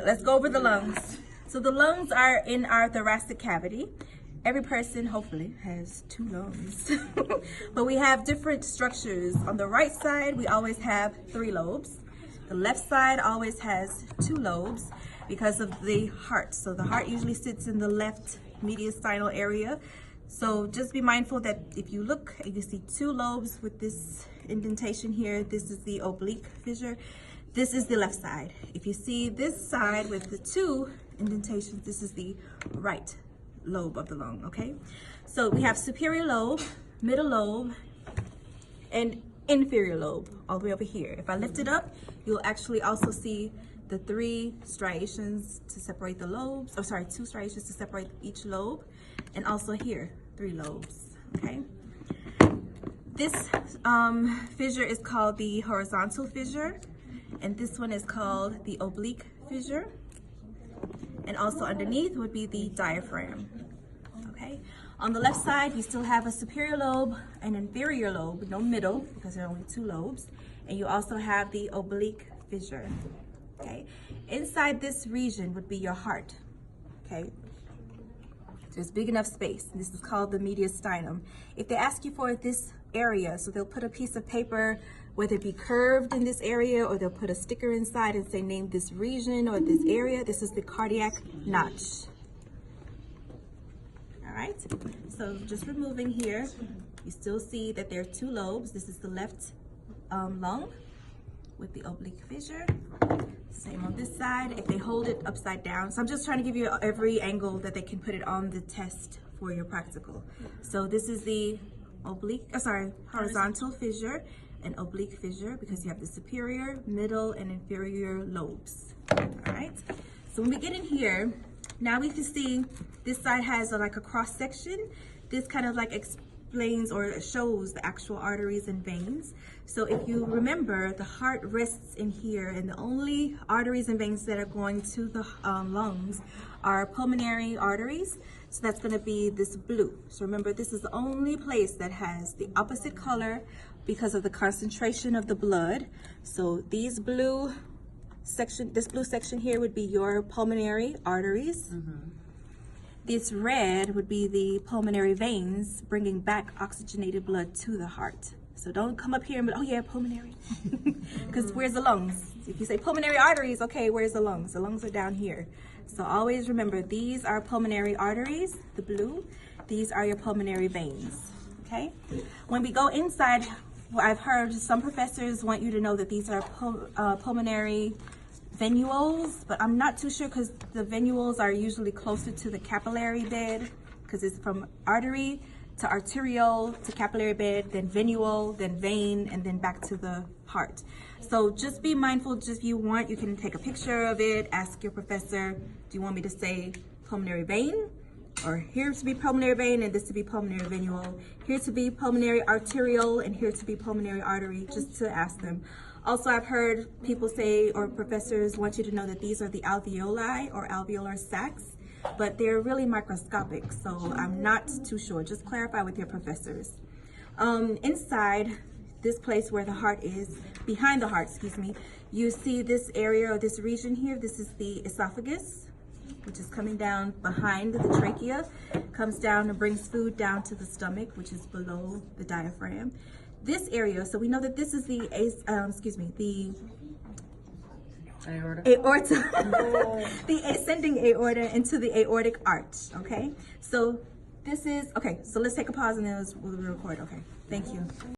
right, let's go over the lungs. So the lungs are in our thoracic cavity. Every person, hopefully, has 2 lungs. But we have different structures. On the right side, we always have 3 lobes. The left side always has 2 lobes because of the heart. So the heart usually sits in the left mediastinal area. So just be mindful that if you look and you see 2 lobes with this indentation here, this is the oblique fissure. This is the left side. If you see this side with the 2 indentations, this is the right lobe of the lung, okay? So we have superior lobe, middle lobe, and inferior lobe all the way over here. If I lift it up, you'll actually also see the 3 striations to separate the lobes, 2 striations to separate each lobe, and also here, 3 lobes, okay? This fissure is called the horizontal fissure, and this one is called the oblique fissure. And also underneath would be the diaphragm, okay? On the left side, you still have a superior lobe and inferior lobe, no middle, because there are only 2 lobes. And you also have the oblique fissure, okay? Inside this region would be your heart, okay? There's big enough space. This is called the mediastinum. If they ask you for this area, so they'll put a piece of paper, whether it be curved in this area, or they'll put a sticker inside and say, name this region or this area. This is the cardiac notch. All right, so just removing here, you still see that there are 2 lobes. This is the left lung with the oblique fissure. Same on this side, if they hold it upside down. So I'm just trying to give you every angle that they can put it on the test for your practical. So this is the horizontal fissure and oblique fissure, because you have the superior, middle, and inferior lobes. All right, so when we get in here, now we can see this side has like a cross section. This kind of like explains or shows the actual arteries and veins. So if you remember, the heart rests in here, and the only arteries and veins that are going to the lungs are pulmonary arteries. So that's going to be this blue. So remember, this is the only place that has the opposite color because of the concentration of the blood. So this blue section here would be your pulmonary arteries. This red would be the pulmonary veins, bringing back oxygenated blood to the heart. So don't come up here and be, oh yeah, pulmonary. Because where's the lungs? If you say pulmonary arteries, okay, where's the lungs? The lungs are down here. So always remember, these are pulmonary arteries, the blue. These are your pulmonary veins, okay? When we go inside, I've heard some professors want you to know that these are pulmonary venules, but I'm not too sure, because the venules are usually closer to the capillary bed, because it's from artery to arterial to capillary bed, then venule, then vein, and then back to the heart. So just be mindful. Just if you want, you can take a picture of it, ask your professor, do you want me to say pulmonary vein? Or here to be pulmonary vein and this to be pulmonary venule, here to be pulmonary arterial and here to be pulmonary artery, just to ask them. Also, I've heard people say, or professors want you to know that these are the alveoli or alveolar sacs, but they're really microscopic, so I'm not too sure. Just clarify with your professors. Inside this place where the heart is, behind the heart, excuse me, you see this area or this region here. This is the esophagus, which is coming down behind the trachea, comes down and brings food down to the stomach, which is below the diaphragm. This area, so we know that this is the aorta, the ascending aorta into the aortic arch, okay? So this is, okay, so let's take a pause and then we'll record, okay? Thank you.